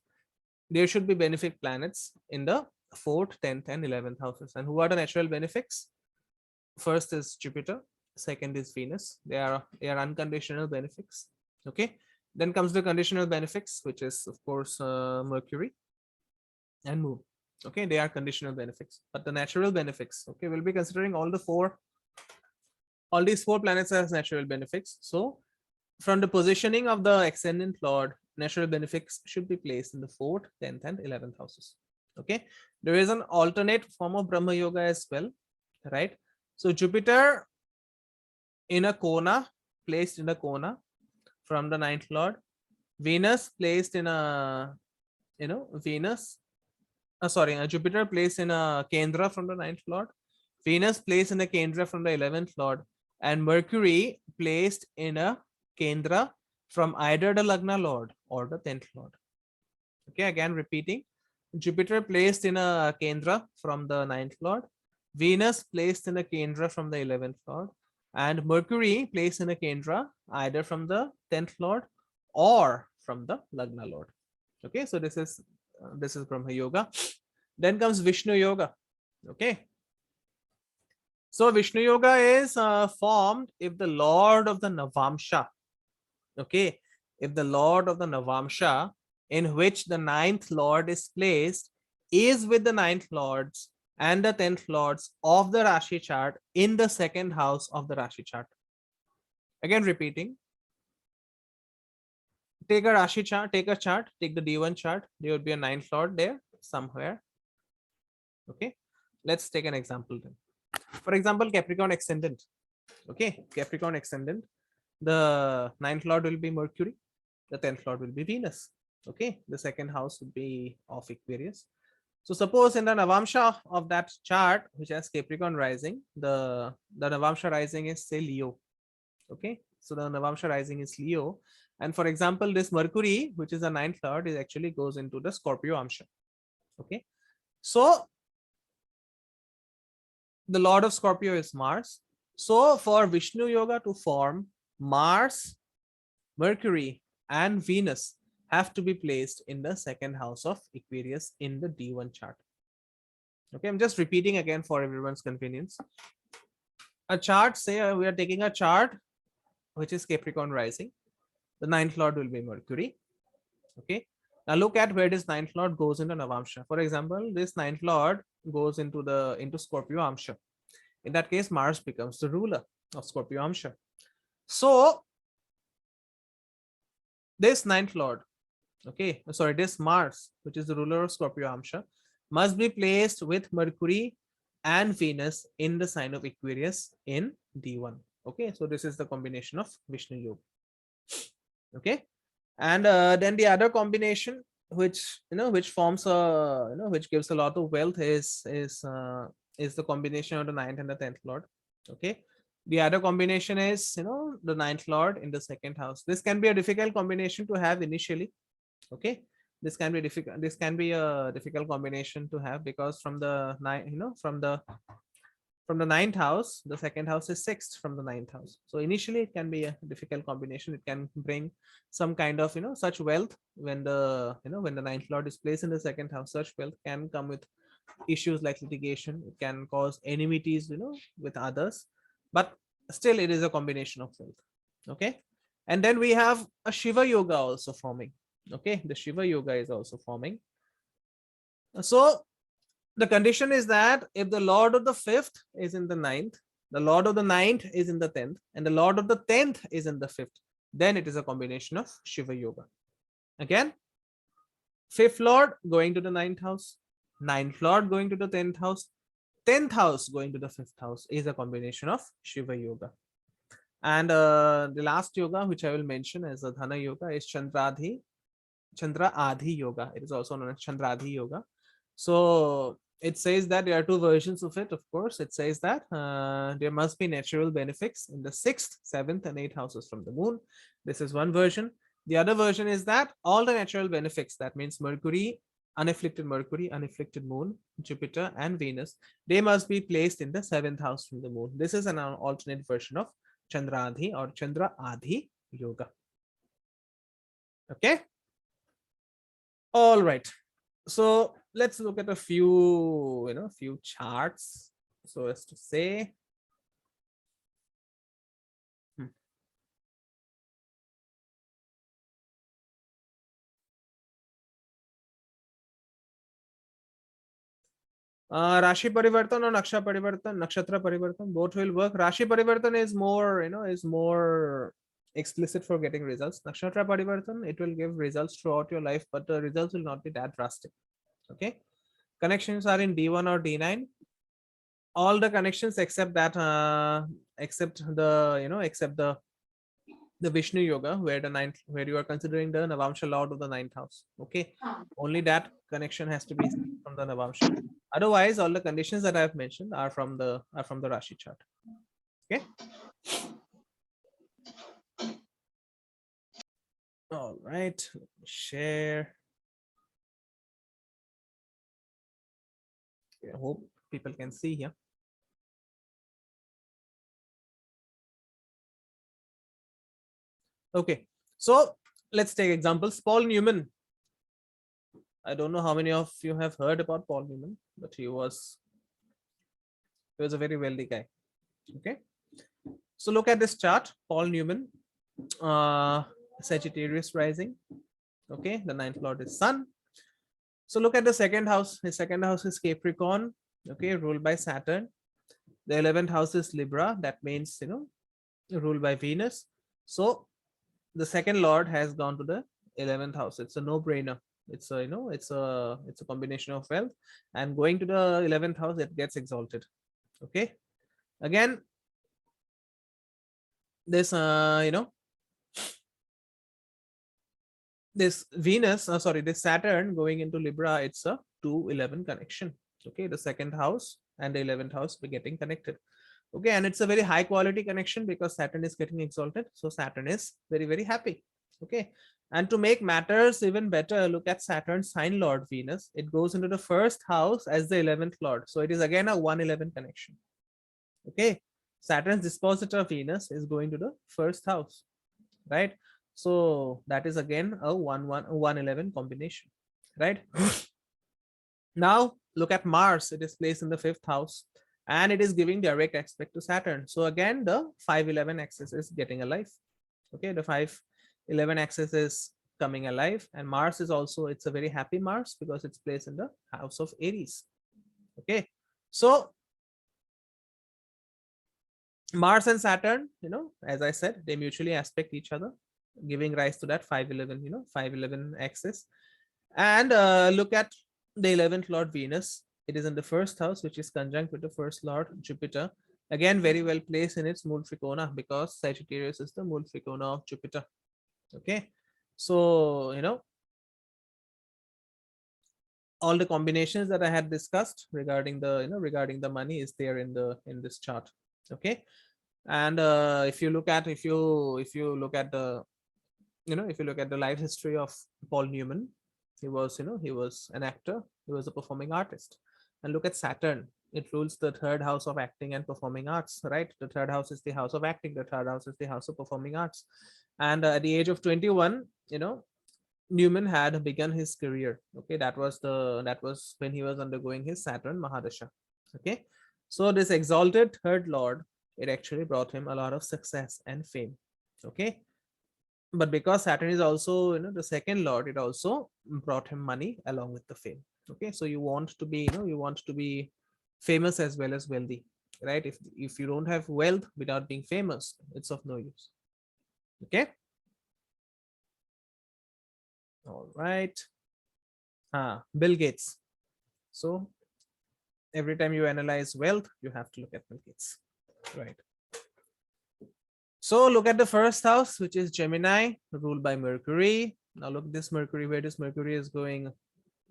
there should be benefic planets in the 4th, 10th, and 11th houses. And who are the natural benefics? First is Jupiter. Second is Venus. They are unconditional benefics. Okay. Then comes the conditional benefics, which is, of course, Mercury and Moon. Okay, they are conditional benefics. But the natural benefics, okay, we'll be considering all these 4 planets as natural benefics. So from the positioning of the ascendant lord, natural benefics should be placed in the 4th, 10th, and 11th houses. Okay, there is an alternate form of Brahma Yoga as well, right? So Jupiter in a Kona, placed in a Kona from the 9th lord, Venus placed in a, Jupiter placed in a Kendra from the 9th lord, Venus placed in a Kendra from the 11th lord, and Mercury placed in a Kendra from either the Lagna lord or the 10th lord. Okay, again repeating, Jupiter placed in a Kendra from the 9th lord, Venus placed in a Kendra from the 11th lord, and Mercury placed in a Kendra either from the 10th lord or from the Lagna lord. Okay, so this is Brahma Yoga. Then comes Vishnu Yoga. Okay, so Vishnu Yoga is formed if the lord of the Navamsha, okay, if the lord of the Navamsha in which the 9th lord is placed is with the 9th lords and the 10th lords of the Rashi chart in the 2nd house of the Rashi chart. Again repeating, take a Rashi chart, take the D1 chart. There would be a 9th lord there somewhere. Okay, let's take an example then. For example, Capricorn ascendant. Okay, Capricorn ascendant. The 9th lord will be Mercury. The 10th lord will be Venus. Okay, the 2nd house would be of Aquarius. So suppose in the Navamsha of that chart, which has Capricorn rising, the Navamsha rising is say Leo. Okay, so the Navamsha rising is Leo, and for example, this Mercury, which is the ninth lord, is actually goes into the Scorpio Amsha. Okay, so the lord of Scorpio is Mars. So for Vishnu Yoga to form, Mars, Mercury, and Venus have to be placed in the second house of Aquarius in the D1 chart. Okay, I'm just repeating again for everyone's convenience. A chart, say we are taking a chart which is Capricorn rising. The ninth lord will be Mercury. Okay, now look at where this ninth lord goes into Navamsha. For example, this ninth lord goes into Scorpio Amsha. In that case, Mars becomes the ruler of Scorpio Amsha. So this ninth lord, okay, sorry, this Mars, which is the ruler of Scorpio Amsha, must be placed with Mercury and Venus in the sign of Aquarius in D1. Okay, so this is the combination of Vishnu Yoga. Okay, and then the other combination, which which forms a which gives a lot of wealth, is the combination of the ninth and the 10th lord. Okay, the other combination is the ninth lord in the second house. This can be a difficult combination to have initially. Okay, this can be difficult, this can be a difficult combination to have, because from the from the ninth house, the second house is sixth from the ninth house. So initially it can be a difficult combination. It can bring some kind of such wealth when the when the ninth lord is placed in the second house. Such wealth can come with issues like litigation. It can cause enmities with others, but still it is a combination of wealth. Okay, and then we have a Shiva Yoga also forming. Okay, the Shiva Yoga is also forming. So the condition is that if the lord of the fifth is in the ninth, the lord of the ninth is in the 10th, and the lord of the 10th is in the fifth, then it is a combination of Shiva Yoga. Again, fifth lord going to the ninth house, ninth lord going to the 10th house, 10th house going to the fifth house is a combination of Shiva Yoga. And the last yoga which I will mention as a Dhana Yoga is Chandra Adhi Yoga. It is also known as Chandradhi Yoga. So it says that there are two versions of it. Of course, it says that there must be natural benefits in the 6th, 7th, and 8th houses from the moon. This is one version. The other version is that all the natural benefits, that means Mercury, unafflicted moon, Jupiter, and Venus, they must be placed in the 7th house from the moon. This is an alternate version of Chandradhi or Chandra Adhi Yoga. Okay. All right. So let's look at a few charts, so as to say. Rashi Parivartan or Nakshatra Parivartan, both will work. Rashi Parivartan is more, is more explicit for getting results. Nakshatra Parivartan, it will give results throughout your life, but the results will not be that drastic. Okay, connections are in D1 or D9. All the connections except that, except the Vishnu Yoga, where you are considering the Navamsha lord of the ninth house. Okay, only that connection has to be from the Navamsha. Otherwise, all the conditions that I have mentioned are from the Rashi chart. Okay. All right. Let me share. I hope people can see here. Okay, so let's take examples. Paul Newman. I don't know how many of you have heard about Paul Newman, but he was a very wealthy guy. Okay, so look at this chart. Paul Newman, Sagittarius rising. Okay, the ninth lord is Sun. So look at the second house. His second house is Capricorn. Okay, ruled by Saturn. The 11th house is Libra. That means ruled by Venus. So the second lord has gone to the 11th house. It's a no-brainer. It's a it's a combination of wealth, and going to the 11th house, it gets exalted. Okay, again, this this Venus, this Saturn going into Libra, it's a 2-11 connection. Okay, the second house and the 11th house be getting connected. Okay, and it's a very high quality connection because Saturn is getting exalted, so Saturn is very, very happy. Okay, and to make matters even better, look at Saturn's sign lord Venus. It goes into the first house as the 11th lord, so it is again a 1-11 connection. Okay, Saturn's dispositor Venus is going to the first house, right? So that is again a 1-1-1-11 combination, right? Now look at Mars. It is placed in the fifth house and it is giving direct aspect to Saturn. So again, the 5-11 axis is getting alive. Okay, the 5-11 axis is coming alive, and Mars is also, it's a very happy Mars because it's placed in the house of Aries. Okay, so Mars and Saturn, as I said, they mutually aspect each other, giving rise to that 5-11, 5-11 axis. And look at the 11th lord Venus. It is in the first house, which is conjunct with the first lord Jupiter. Again, very well placed in its Mool Trikona because Sagittarius is the Mool Trikona of Jupiter. Okay, so all the combinations that I had discussed regarding the regarding the money is there in this chart. Okay, and if you look at the if you look at the life history of Paul Newman, he was an actor, he was a performing artist. And look at Saturn, it rules the third house of acting and performing arts, right? The third house is the house of acting, the third house is the house of performing arts. And at the age of 21, Newman had begun his career. Okay, that was when he was undergoing his Saturn Mahadasha. Okay, so this exalted third lord, it actually brought him a lot of success and fame. Okay, but because Saturn is also the second lord, it also brought him money along with the fame. Okay, so you want to be famous as well as wealthy, right? If you don't have wealth without being famous, it's of no use. Okay, all right. Bill Gates. So every time you analyze wealth, you have to look at Bill Gates, right? So look at the first house, which is Gemini, ruled by Mercury. Now look at this Mercury, where this Mercury is going.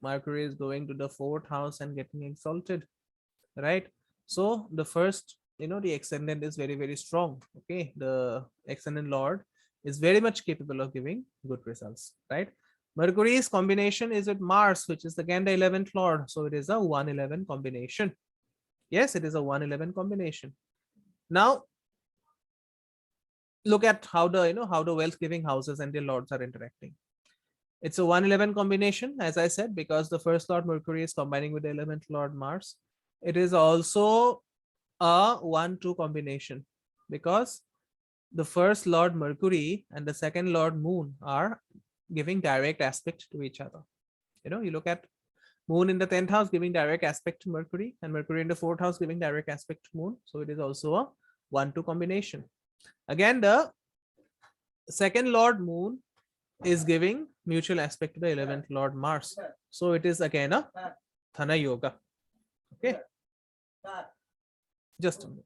Mercury is going to the fourth house and getting exalted, right? So the first, the ascendant is very, very strong. Okay, the ascendant lord is very much capable of giving good results, right? Mercury's combination is with Mars, which is again the 11th lord. So it is a 1-11 combination. Yes, it is a 1-11 combination. Now look at how the wealth giving houses and their lords are interacting. It's a 1-11 combination, as I said, because the first lord Mercury is combining with the 11th lord Mars. It is also a 1-2 combination because the first lord Mercury and the second lord Moon are giving direct aspect to each other. You look at Moon in the 10th house giving direct aspect to Mercury, and Mercury in the 4th house giving direct aspect to Moon. So it is also a 1-2 combination. Again, the second lord Moon is giving mutual aspect to the 11th lord Mars. So it is again a Dhana Yoga. Okay, just a minute.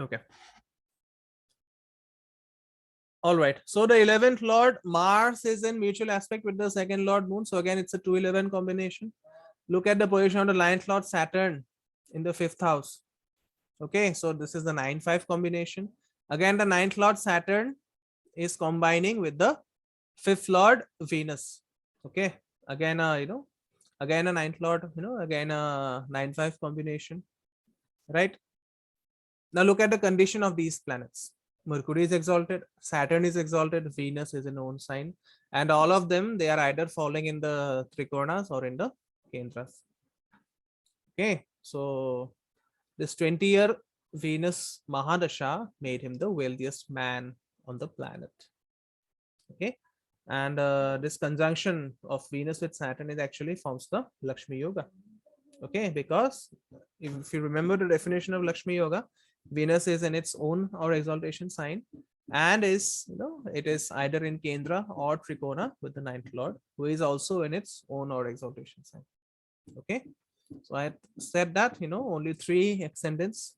Okay. All right. So the 11th lord Mars is in mutual aspect with the second lord Moon. So again, it's a 2-11 combination. Look at the position of the 9th lord Saturn in the 5th house. Okay, so this is the 9-5 combination. Again, the 9th lord Saturn is combining with the 5th lord Venus. Okay, again again a 9th lord, again a 9-5 combination, right? Now look at the condition of these planets. Mercury is exalted, Saturn is exalted, Venus is in own sign, and all of them, they are either falling in the Trikonas or in the Kendras. Okay, so this 20-year Venus Mahadasha made him the wealthiest man on the planet. Okay, and this conjunction of Venus with Saturn is actually forms the Lakshmi Yoga. Okay, because if you remember the definition of Lakshmi Yoga, Venus is in its own or exaltation sign, and is, it is either in Kendra or Trikona with the ninth lord, who is also in its own or exaltation sign. Okay, so I said that, only 3 ascendants,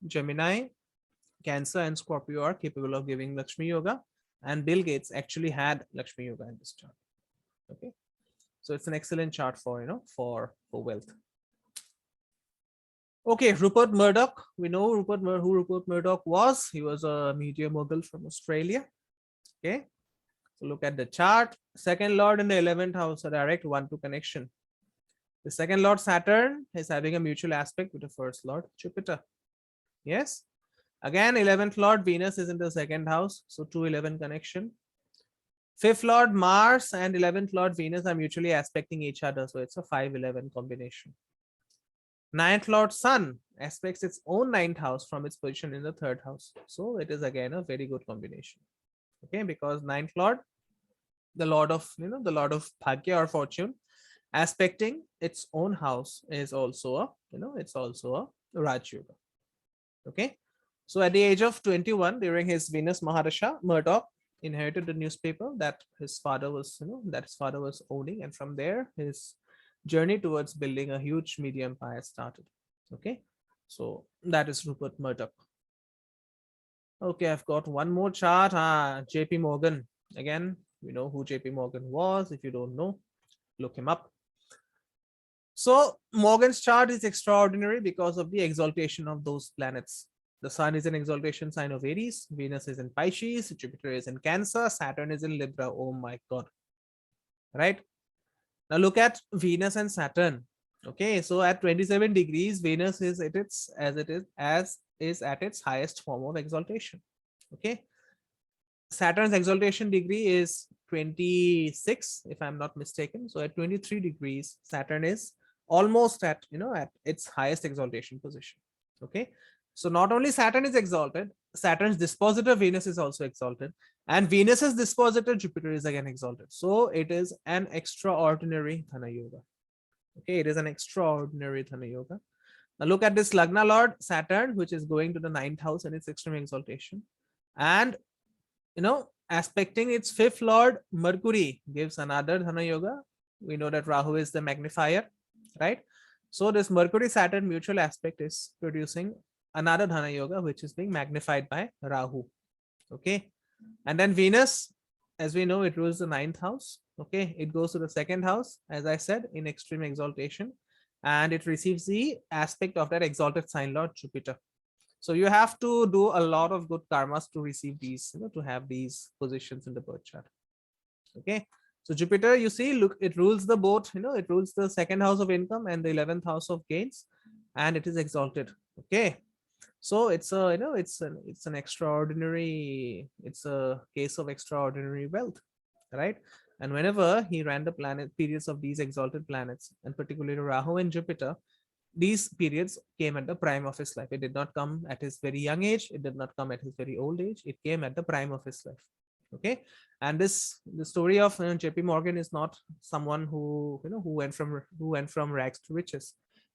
Gemini, Cancer, and Scorpio, are capable of giving Lakshmi Yoga, and Bill Gates actually had Lakshmi Yoga in this chart. Okay, so it's an excellent chart for, for wealth. Okay, Rupert Murdoch. We know who Rupert Murdoch was. He was a media mogul from Australia. Okay, so look at the chart. Second lord in the 11th house, a direct 1-2 connection. The second lord Saturn is having a mutual aspect with the first lord Jupiter. Yes. Again, 11th lord Venus is in the second house, so 2-11 connection. Fifth lord Mars and 11th lord Venus are mutually aspecting each other, so it's a 5-11 combination. Ninth lord Sun aspects its own ninth house from its position in the third house, so it is again a very good combination. Okay, because ninth lord, the lord of, the lord of bhagya or fortune, aspecting its own house is also a, it's also a Raj Yoga. Okay, so at the age of 21, during his Venus Mahadasha, Murdoch inherited the newspaper that his father was, owning, and from there his journey towards building a huge media empire started. Okay, so that is Rupert Murdoch. Okay, I've got one more chart. JP Morgan. Again, we know who JP Morgan was. If you don't know, look him up. So Morgan's chart is extraordinary because of the exaltation of those planets. The sun is an exaltation sign of Aries, Venus is in Pisces, Jupiter is in Cancer, Saturn is in Libra. Oh my God. Right? Now look at Venus and Saturn. Okay, so at 27 degrees, Venus is at its at its highest form of exaltation. Okay. Saturn's exaltation degree is 26, if I'm not mistaken. So at 23 degrees, Saturn is almost at, at its highest exaltation position. Okay, so not only Saturn is exalted, Saturn's dispositor Venus is also exalted, and Venus's dispositor Jupiter is again exalted. So it is an extraordinary Dhana Yoga. Okay, it is an extraordinary Dhana Yoga. Now look at this Lagna Lord Saturn, which is going to the 9th house in its extreme exaltation, and aspecting its 5th lord Mercury gives another Dhana Yoga. We know that Rahu is the magnifier, right? So this Mercury Saturn mutual aspect is producing another Dhana Yoga, which is being magnified by Rahu. Okay, and then Venus, as we know, it rules the 9th house. Okay, it goes to the 2nd house, as I said, in extreme exaltation, and it receives the aspect of that exalted sign lord Jupiter. So you have to do a lot of good karmas to receive these, to have these positions in the birth chart. Okay, so Jupiter, you see, look, it rules the both, it rules the 2nd house of income and the 11th house of gains, and it is exalted. Okay, so it's a, it's an extraordinary, it's a case of extraordinary wealth, right? And whenever he ran the planet periods of these exalted planets, and particularly Rahu and Jupiter, these periods came at the prime of his life. It did not come at his very young age. It did not come at his very old age. It came at the prime of his life. Okay, and the story of JP Morgan is not someone who who went from rags to riches.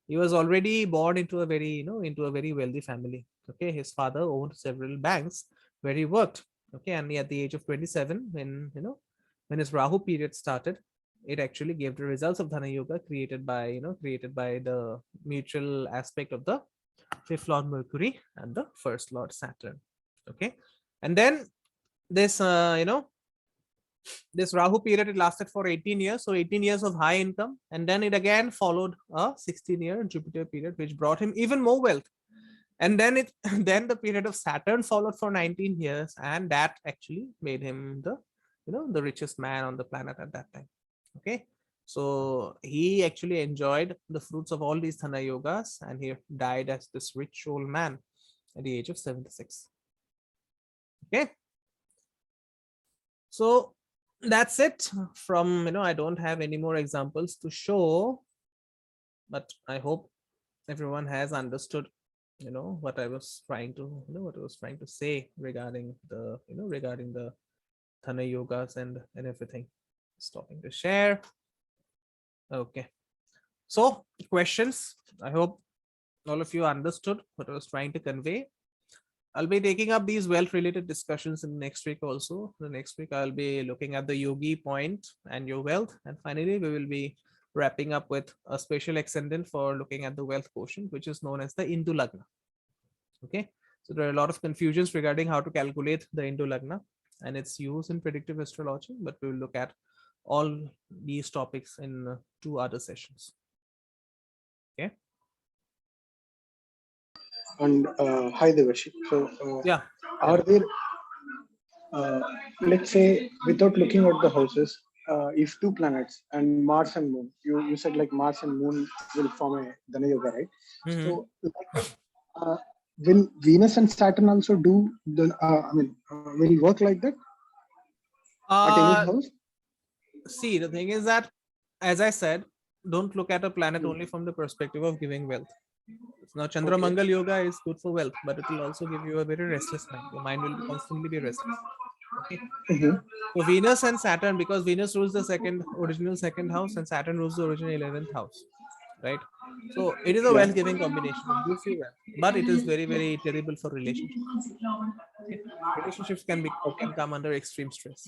He was already born into a very into a very wealthy family. Okay, his father owned several banks where he worked. Okay, and at the age of 27, when his Rahu period started, it actually gave the results of Dhana Yoga created by the mutual aspect of the 5th lord Mercury and the 1st lord Saturn. Okay, and then this this Rahu period, it lasted for 18 years, so 18 years of high income, and then it again followed a 16-year Jupiter period, which brought him even more wealth. And then then the period of Saturn followed for 19 years, and that actually made him the the richest man on the planet at that time. Okay, so he actually enjoyed the fruits of all these Dhana Yogas, and he died as this rich old man at the age of 76. Okay, so that's it from, I don't have any more examples to show, but I hope everyone has understood what I was trying to say regarding the regarding the Dhana Yogas and everything. Stopping to share. Okay, so questions. I hope all of you understood what I was trying to convey. I'll be taking up these wealth related discussions in next week also. The next week I'll be looking at the yogi point and your wealth. And finally, we will be wrapping up with a special extended for looking at the wealth quotient, which is known as the Hindu Lagna. Okay. So there are a lot of confusions regarding how to calculate the Hindu Lagna and its use in predictive astrology, but we will look at all these topics in 2 other sessions. Okay. And hi Devashi. So Yeah. are there, let's say, without looking at the houses, if two planets and Mars and Moon, you said like Mars and Moon will form a Dana Yoga, right? Mhm. So will Venus and Saturn also do the? Will work like that at any house? See, the thing is that, as I said, don't look at a planet only from the perspective of giving wealth. Now, Chandra Okay. Mangal Yoga is good for wealth, but it will also give you a very restless mind. Your mind will constantly be restless. Okay. Mhm. So Venus and Saturn, because Venus rules the original second house, and Saturn rules the original 11th house, right? So it is a Yeah. wealth-giving combination. It gives you wealth, but it is very, very terrible for relationships. Okay? Relationships can come under extreme stress.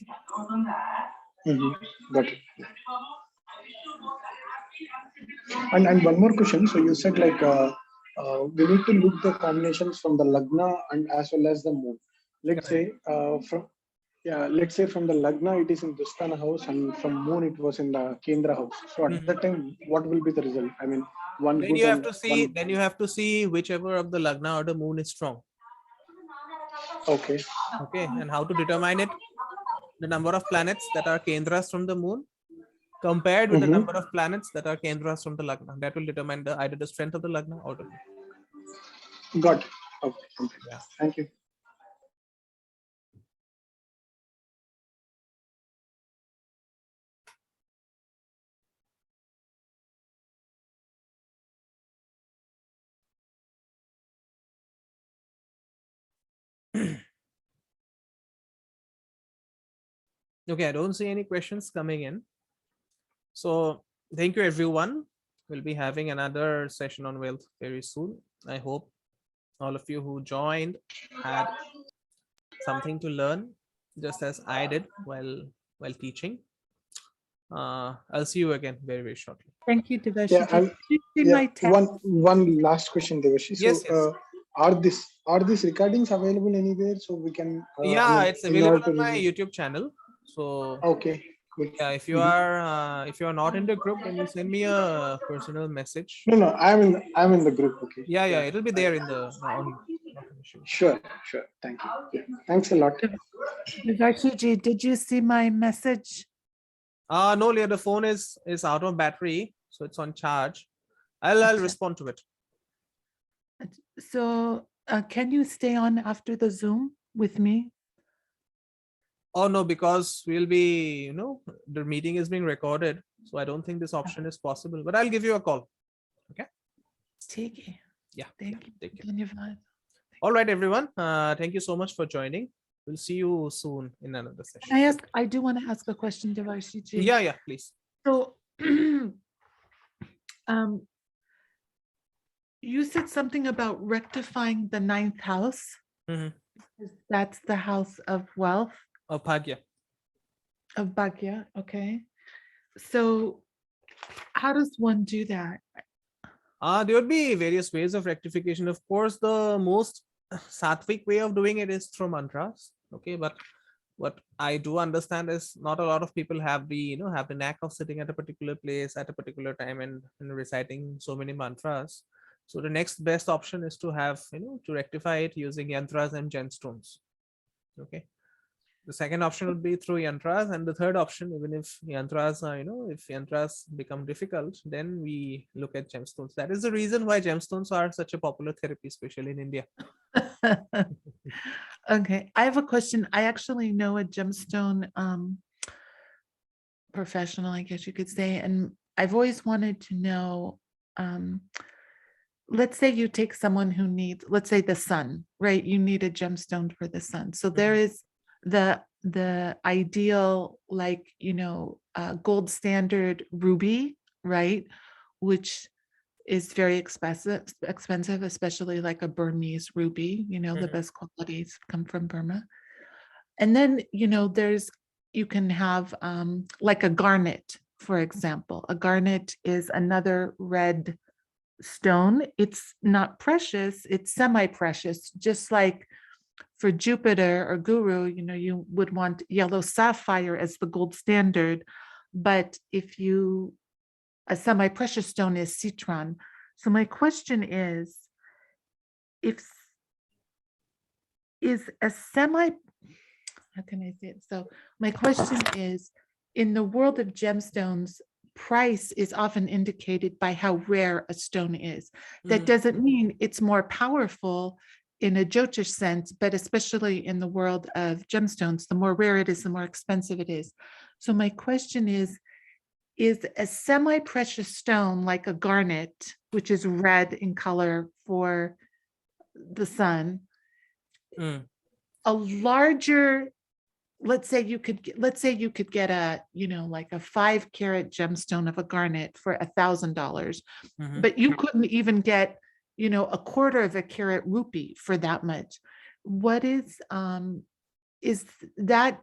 Mhm. Got it. And one more question. So you said like we need to look the combinations from the Lagna and as well as the Moon. Let's say let's say from the Lagna it is in Dusthana house and from Moon it was in the Kendra house. So at that time, what will be the result? I mean, one Then good you have and to see. one. Then you have to see whichever of the Lagna or the Moon is strong. Okay. Okay, and how to determine it? The number of planets that are Kendras from the Moon compared with the Mhm. number of planets that are Kendras from the Lagna. That will determine either the strength of the Lagna or the Moon. Got it. Okay. Yeah. Thank you. Okay, I don't see any questions coming in. So thank you, everyone. We'll be having another session on wealth very soon. I hope all of you who joined had something to learn, just as I did while teaching. I'll see you again very, very shortly. Thank you, Devashi. Yeah. Did you see my text? One last question, Devashi. So Yes, yes. are these recordings available anywhere so we can? Yeah, it's in available order to on my review. YouTube channel. So Okay. Cool. yeah, if you are not in the group, then you send me a personal message. No, I'm in the group. Okay. Yeah, it'll be there in the on. Sure. Thank you. Yeah. Thanks a lot. Devashi ji, did you see my message? No, Leah, the phone is out of battery, so it's on charge. I'll respond to it. So can you stay on after the Zoom with me? Oh no, because we'll be, the meeting is being recorded, so I don't think this option is possible. But I'll give you a call. Okay. Take it. Yeah. Thank you. Take care. Dhanyavad. All right, everyone. Thank you so much for joining. We'll see you soon in another session. I do want to ask a question, Devashi ji. Yeah, please. So you said something about rectifying the 9th house. Mhm. That's the house of wealth, Of Bhagya. of Bhagya. Okay. So how does one do that? There would be various ways of rectification. Of course, the most sattvic way of doing it is through mantras. Okay, but what I do understand is not a lot of people have the have the knack of sitting at a particular place at a particular time and reciting so many mantras. So the next best option is to have to rectify it using yantras and gemstones. Okay. The second option would be through yantras, and the third option, even if yantras are, if yantras become difficult, then we look at gemstones. That is the reason why gemstones are such a popular therapy, especially in India. Okay, I have a question. I actually know a gemstone professional, I guess you could say, and I've always wanted to know, let's say you take someone who needs, let's say the sun, right? You need a gemstone for the sun. So there is the ideal, like, gold standard ruby, right? Which is very expensive, especially like a Burmese ruby, the Mhm. best qualities come from Burma. And then, you can have like a garnet, for example. A garnet is another red stone. It's not precious, it's semi-precious, just like for Jupiter or Guru, you would want yellow sapphire as the gold standard. But a semi-precious stone is citron. So my question is a semi, how can I say it? So my question is, in the world of gemstones, price is often indicated by how rare a stone is. That Mhm. doesn't mean it's more powerful in a Jyotish sense, but especially in the world of gemstones, the more rare it is, the more expensive it is. So my question is a semi-precious stone like a garnet, which is red in color for the sun, Mm. a larger, let's say you could get a, like a 5-carat gemstone of a garnet for $1,000, Mhm. but you couldn't even get, a quarter of a carat rupee for that much. What is that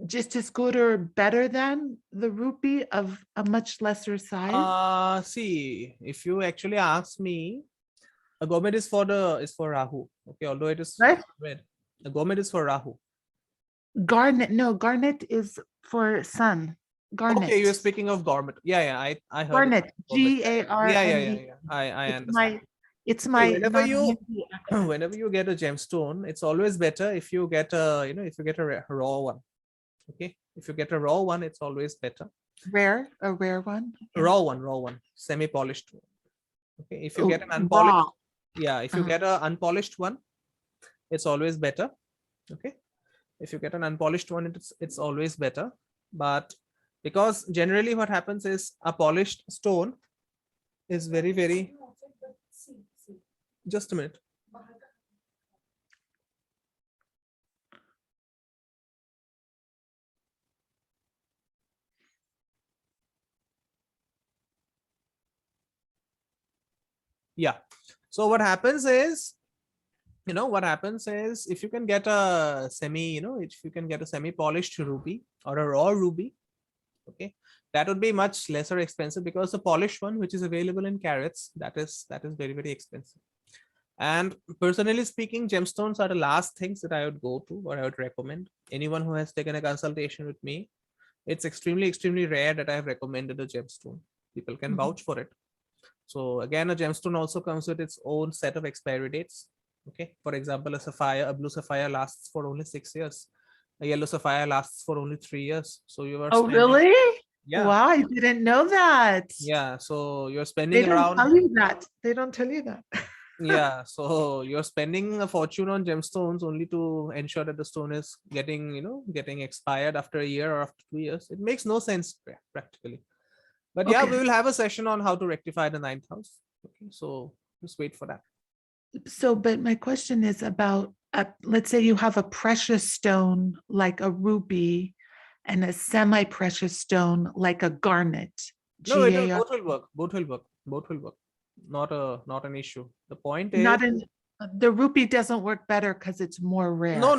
just as good or better than the rupee of a much lesser size? See, if you actually ask me, a gourmet is for Rahu. Okay, although it is Right? red. A gourmet is for Rahu. Garnet, no, garnet is for sun. Okay, you're Garnet. speaking of gourmet. Yeah, I heard it. Garnet. Gourmet. Yeah. Garnet. I It's understand. my it's See, my non-Hindi acronym. whenever you get a gemstone, it's always better if you get if you get a raw one. Okay, if you get a raw one, it's always better. A rare one. Yeah. Raw one, semi-polished one. Okay, if you Oh, get an unpolished, raw. yeah, if you get a unpolished one, it's always better. Okay, if you get an unpolished one, it's always better. But because generally what happens is a polished stone is very, just a minute. Yeah, so what happens is, if you can get a semi polished ruby or a raw ruby, okay, that would be much lesser expensive, because the polished one, which is available in carats, that is very expensive. And personally speaking, gemstones are the last things that I would go to, or I would recommend anyone who has taken a consultation with me. It's extremely rare that I have recommended a gemstone. People can vouch for it. So again, a gemstone also comes with its own set of expiry dates. Okay, for example, a blue sapphire lasts for only 6 years. A yellow sapphire lasts for only 3 years. So you are Oh, spending, really? yeah, Wow, I didn't know that. yeah. So you're They spending don't around, tell you that. They don't tell you that. yeah. So you're spending a fortune on gemstones only to ensure that the stone is getting expired after a year or after 2 years. It makes no sense practically. But yeah, Okay. we will have a session on how to rectify the ninth house. Okay, so just wait for that. So, but my question is about, let's say you have a precious stone like a ruby and a semi-precious stone like a garnet. No, GAR. both will work. Both will work. Not an issue. The point is, Not in the rupee doesn't work better because it's more rare. no.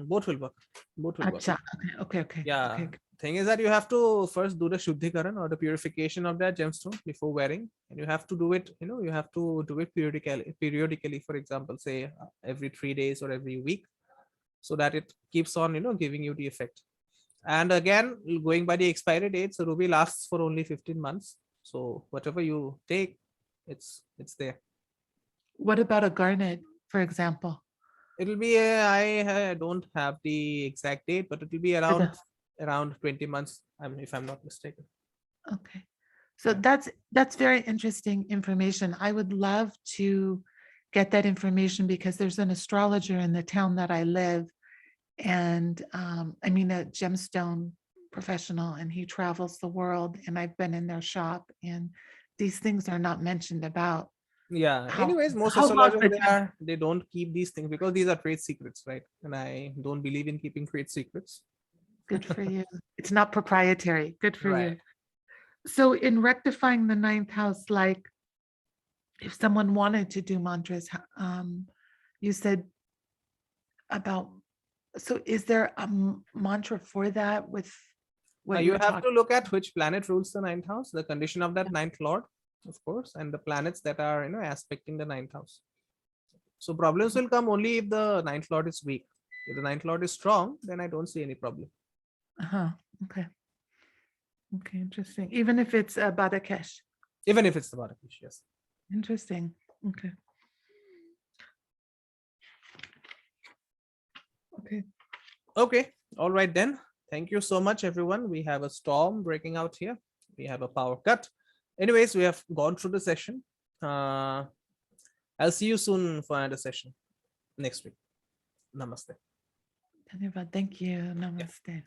Both will work. Both will work. Acha. Okay. Yeah. Thing is that you have to first do the shuddhikaran, or the purification of that gemstone before wearing, and you have to do it. You have to do it periodically. For example, say every 3 days or every week, so that it keeps on giving you the effect. And again, going by the expiry dates, the ruby lasts for only 15 months. So whatever you take, it's there. What about a garnet, for example? It'll be I don't have the exact date, but it will be around 20 months. If I'm not mistaken. Okay. So that's very interesting information. I would love to get that information because there's an astrologer in the town that I live, and I mean a gemstone professional, and he travels the world, and I've been in their shop, and these things are not mentioned about. Yeah. How Anyways, most how long astrologers the they don't keep these things because these are trade secrets, right? And I don't believe in keeping trade secrets. Good for you. It's not proprietary. Good for you. Right. So in rectifying the ninth house, like if someone wanted to do mantras, you said about, so is there a mantra for that with what You you're have to talking? look at which planet rules the ninth house, the condition of that ninth lord, of course, and the planets that are, aspecting the ninth house. So problems will come only if the ninth lord is weak. If the ninth lord is strong, then I don't see any problem. Uh-huh. Okay. Okay, interesting. Even if it's a Badakesh. Even if it's the Vadakish, yes. Interesting. Okay. Okay. Okay, all right then. Thank you so much, everyone. We have a storm breaking out here. We have a power cut. Anyways, we have gone through the session. I'll see you soon for another session next week. Namaste. Dhanyavad. Thank you. Namaste.